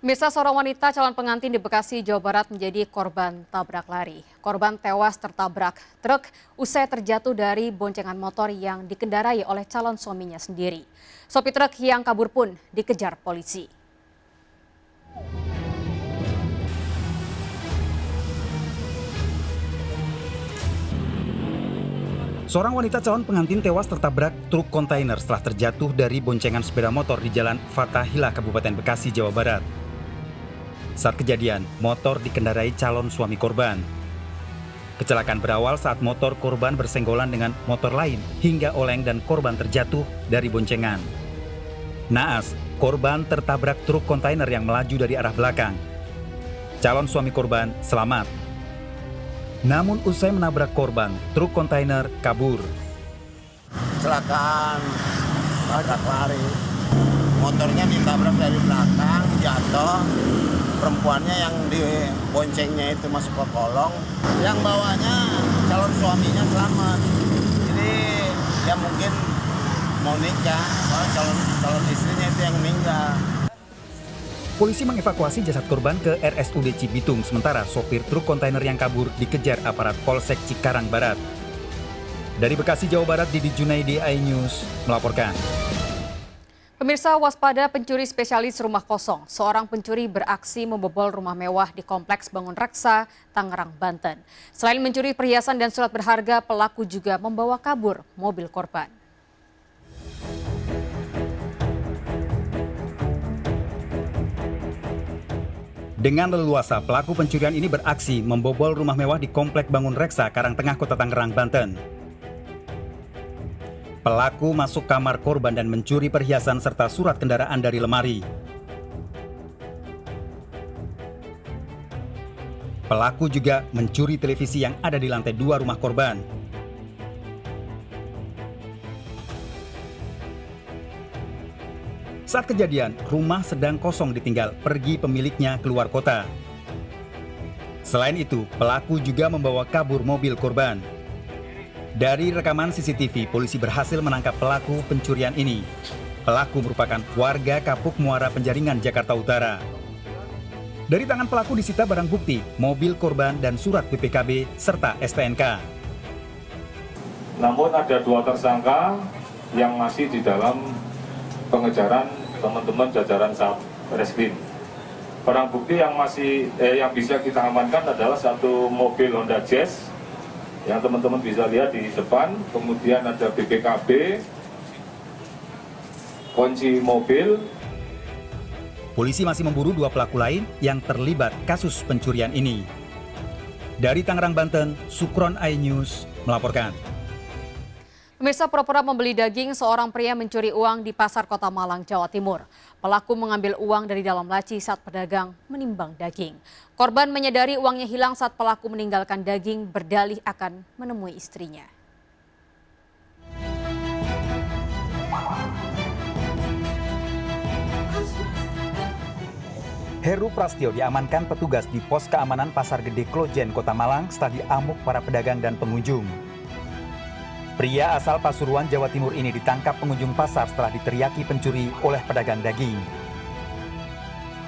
Pemirsa, seorang wanita calon pengantin di Bekasi, Jawa Barat menjadi korban tabrak lari. Korban tewas tertabrak truk usai terjatuh dari boncengan motor yang dikendarai oleh calon suaminya sendiri. Sopir truk yang kabur pun dikejar polisi. Seorang wanita calon pengantin tewas tertabrak truk kontainer setelah terjatuh dari boncengan sepeda motor di Jalan Fathahillah, Kabupaten Bekasi, Jawa Barat. Saat kejadian, motor dikendarai calon suami korban. Kecelakaan berawal saat motor korban bersenggolan dengan motor lain hingga oleng dan korban terjatuh dari boncengan. Naas, korban tertabrak truk kontainer yang melaju dari arah belakang. Calon suami korban selamat. Namun usai menabrak korban, truk kontainer kabur. Kecelakaan tabrak lari, motornya ditabrak dari belakang, jatuh. Perempuannya yang di boncengnya itu masuk ke kolong, yang bawahnya calon suaminya selamat. Jadi ya mungkin mau nikah, calon istrinya itu yang meninggal. Polisi mengevakuasi jasad korban ke RSUD Cibitung, sementara sopir truk kontainer yang kabur dikejar aparat Polsek Cikarang Barat. Dari Bekasi, Jawa Barat, Didi Junaidi, iNews melaporkan. Pemirsa, waspada pencuri spesialis rumah kosong. Seorang pencuri beraksi membobol rumah mewah di Kompleks Bangun Reksa, Tangerang, Banten. Selain mencuri perhiasan dan surat berharga, pelaku juga membawa kabur mobil korban. Dengan leluasa, pelaku pencurian ini beraksi membobol rumah mewah di Komplek Bangun Reksa, Karangtengah, Kota Tangerang, Banten. Pelaku masuk kamar korban dan mencuri perhiasan serta surat kendaraan dari lemari. Pelaku juga mencuri televisi yang ada di lantai 2 rumah korban. Saat kejadian, rumah sedang kosong ditinggal pergi pemiliknya keluar kota. Selain itu, pelaku juga membawa kabur mobil korban. Dari rekaman CCTV, polisi berhasil menangkap pelaku pencurian ini. Pelaku merupakan warga Kapuk Muara Penjaringan, Jakarta Utara. Dari tangan pelaku disita barang bukti, mobil korban dan surat BPKB serta STNK. Namun ada 2 tersangka yang masih di dalam pengejaran teman-teman jajaran Satreskrim. Barang bukti yang bisa kita amankan adalah satu mobil Honda Jazz yang teman-teman bisa lihat di depan, kemudian ada BPKB, kunci mobil. Polisi masih memburu 2 pelaku lain yang terlibat kasus pencurian ini. Dari Tangerang, Banten, Sukron, iNews melaporkan. Pemirsa, pura-pura membeli daging, seorang pria mencuri uang di Pasar Kota Malang, Jawa Timur. Pelaku mengambil uang dari dalam laci saat pedagang menimbang daging. Korban menyadari uangnya hilang saat pelaku meninggalkan daging, berdalih akan menemui istrinya. Heru Prastyo diamankan petugas di pos keamanan Pasar Gede Klojen, Kota Malang setelah diamuk para pedagang dan pengunjung. Pria asal Pasuruan, Jawa Timur ini ditangkap pengunjung pasar setelah diteriaki pencuri oleh pedagang daging.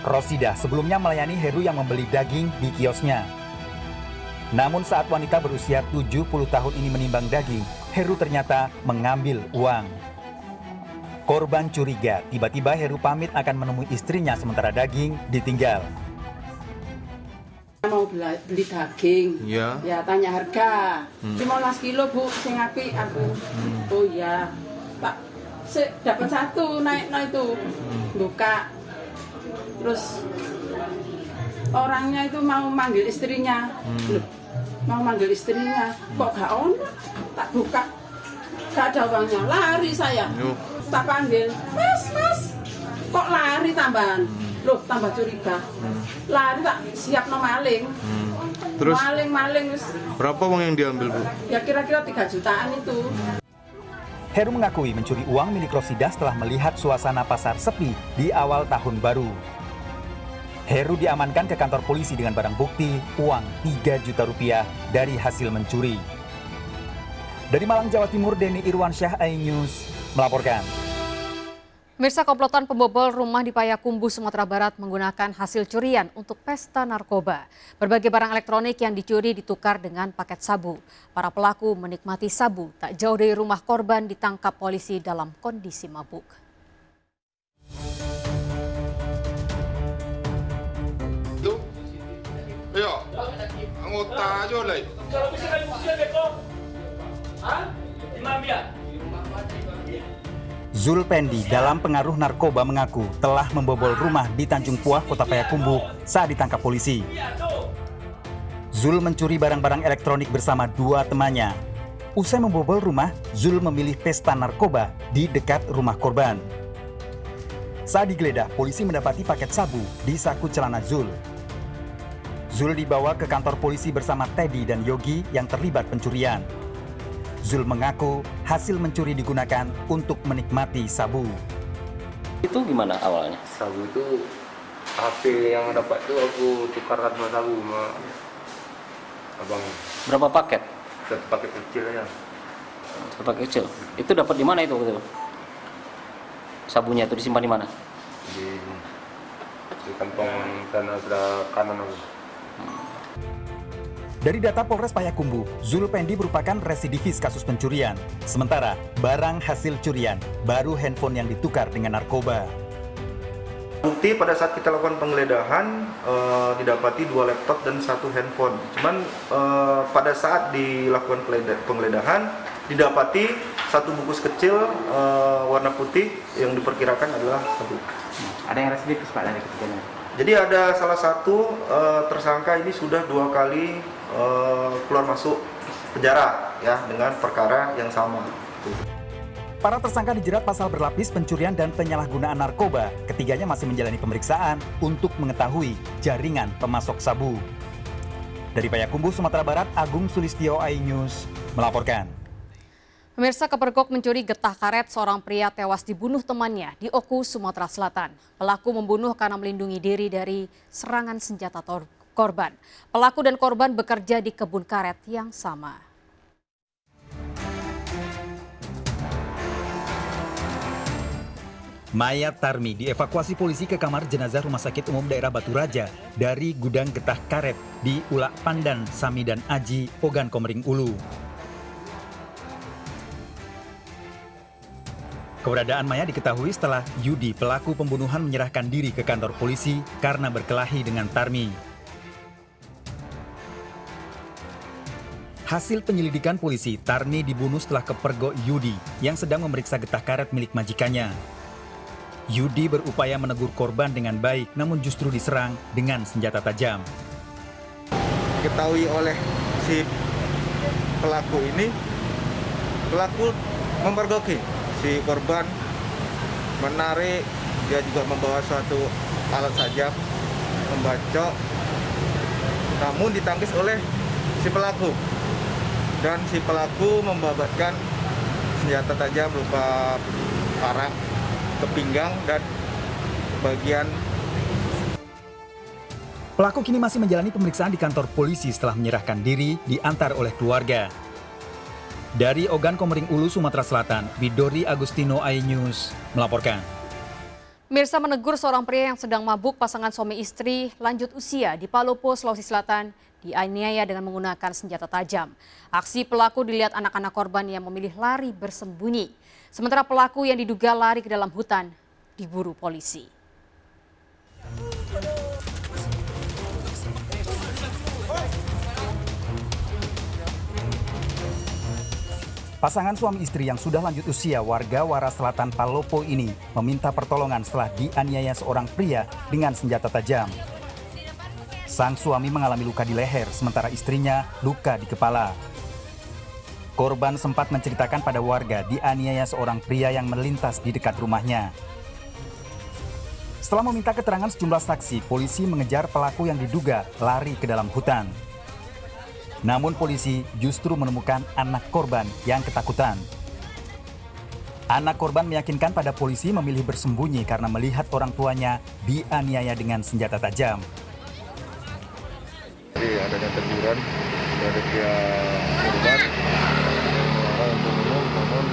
Rosidah sebelumnya melayani Heru yang membeli daging di kiosnya. Namun saat wanita berusia 70 tahun ini menimbang daging, Heru ternyata mengambil uang. Korban curiga, tiba-tiba Heru pamit akan menemui istrinya sementara daging ditinggal. Mau beli daging, ya tanya harga. 15 kilo bu, sing apik aku. Oh iya, Pak, dapat 1 naik itu, buka. Terus orangnya itu mau manggil istrinya, loh, mau manggil istrinya, kok gak on? Tak buka, gak ada uangnya, lari saya. Tak panggil, mas, kok lari tambahan? Loh, tambah curiga. Lari tak siap no maling. Terus maling berapa uang yang diambil, Bu? Ya kira-kira 3 jutaan itu. Heru mengakui mencuri uang milik Rosidah setelah melihat suasana pasar sepi di awal tahun baru. Heru diamankan ke kantor polisi dengan barang bukti uang 3 juta rupiah dari hasil mencuri. Dari Malang, Jawa Timur, Denny Irwansyah, iNews melaporkan. Pemirsa, komplotan pembobol rumah di Payakumbuh, Sumatera Barat menggunakan hasil curian untuk pesta narkoba. Berbagai barang elektronik yang dicuri ditukar dengan paket sabu. Para pelaku menikmati sabu tak jauh dari rumah korban ditangkap polisi dalam kondisi mabuk. Ayo, anggota aja lah. Kalau bisa kan bukti beko. Hah? Imam ya? Zul Pendi dalam pengaruh narkoba mengaku telah membobol rumah di Tanjung Puah, Kota Payakumbuh saat ditangkap polisi. Zul mencuri barang-barang elektronik bersama dua temannya. Usai membobol rumah, Zul memilih pesta narkoba di dekat rumah korban. Saat digeledah, polisi mendapati paket sabu di saku celana Zul. Zul dibawa ke kantor polisi bersama Teddy dan Yogi yang terlibat pencurian. Zul mengaku hasil mencuri digunakan untuk menikmati sabu. Itu gimana awalnya? Sabu itu hasil yang dapat tuh aku tukarkan sama sabu sama abang. Berapa paket? Satu paket kecil aja. Satu paket kecil. Itu dapat di mana itu? Sabunya itu disimpan di mana? Di kantong sana sebelah kanan aku. Dari data Polres Payakumbuh, Zul Pendi merupakan residivis kasus pencurian. Sementara barang hasil curian baru handphone yang ditukar dengan narkoba. Bukti pada saat kita lakukan penggeledahan didapati 2 laptop dan 1 handphone. Cuman pada saat dilakukan penggeledahan didapati 1 bungkus kecil warna putih yang diperkirakan adalah sabu. Ada yang residivis Pak dari ketiganya? Jadi ada salah satu tersangka ini sudah 2 kali keluar masuk penjara ya dengan perkara yang sama. Para tersangka dijerat pasal berlapis pencurian dan penyalahgunaan narkoba. Ketiganya masih menjalani pemeriksaan untuk mengetahui jaringan pemasok sabu. Dari Payakumbuh, Sumatera Barat, Agung Sulistyo, iNews melaporkan. Pemirsa, kepergok mencuri getah karet seorang pria tewas dibunuh temannya di Oku, Sumatera Selatan. Pelaku membunuh karena melindungi diri dari serangan senjata korban. Pelaku dan korban bekerja di kebun karet yang sama. Mayat Tarmi dievakuasi polisi ke kamar jenazah Rumah Sakit Umum Daerah Batu Raja dari gudang getah karet di Ulak Pandan, Sami dan Aji, Ogan Komering Ulu. Keberadaan mayat diketahui setelah Yudi, pelaku pembunuhan, menyerahkan diri ke kantor polisi karena berkelahi dengan Tarmi. Hasil penyelidikan polisi, Tarmi dibunuh setelah kepergok Yudi yang sedang memeriksa getah karet milik majikannya. Yudi berupaya menegur korban dengan baik, namun justru diserang dengan senjata tajam. Diketahui oleh si pelaku ini, pelaku memergoki si korban, menarik, dia juga membawa suatu alat sajam, membacok, namun ditangkis oleh si pelaku. Dan si pelaku membabatkan senjata tajam berupa parang ke pinggang dan bagian. Pelaku kini masih menjalani pemeriksaan di kantor polisi setelah menyerahkan diri diantar oleh keluarga. Dari Ogan Komering Ulu, Sumatera Selatan, Widori Agustino, iNews melaporkan. Mirsa menegur seorang pria yang sedang mabuk pasangan suami istri lanjut usia di Palopo, Sulawesi Selatan, dianiaya dengan menggunakan senjata tajam. Aksi pelaku dilihat anak-anak korban yang memilih lari bersembunyi. Sementara pelaku yang diduga lari ke dalam hutan diburu polisi. Pasangan suami istri yang sudah lanjut usia warga Wara Selatan Palopo ini meminta pertolongan setelah dianiaya seorang pria dengan senjata tajam. Sang suami mengalami luka di leher, sementara istrinya luka di kepala. Korban sempat menceritakan pada warga dianiaya seorang pria yang melintas di dekat rumahnya. Setelah meminta keterangan sejumlah saksi, polisi mengejar pelaku yang diduga lari ke dalam hutan. Namun polisi justru menemukan anak korban yang ketakutan. Anak korban meyakinkan pada polisi memilih bersembunyi karena melihat orang tuanya dianiaya dengan senjata tajam. Jadi adanya teguran dari pihak korban untuk minum, namun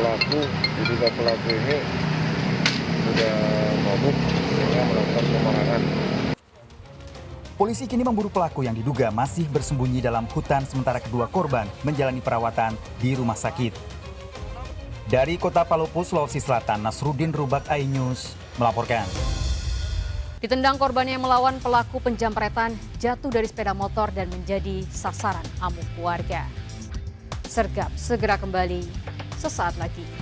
pelaku. Diduga pelaku ini sudah mabuk sehingga melakukan pemarahan. Polisi kini memburu pelaku yang diduga masih bersembunyi dalam hutan sementara kedua korban menjalani perawatan di rumah sakit. Dari Kota Palopo, Sulawesi Selatan, Nasruddin Rubak, iNews melaporkan. Ditendang korban yang melawan pelaku penjamretan jatuh dari sepeda motor dan menjadi sasaran amuk warga. Sergap segera kembali sesaat lagi.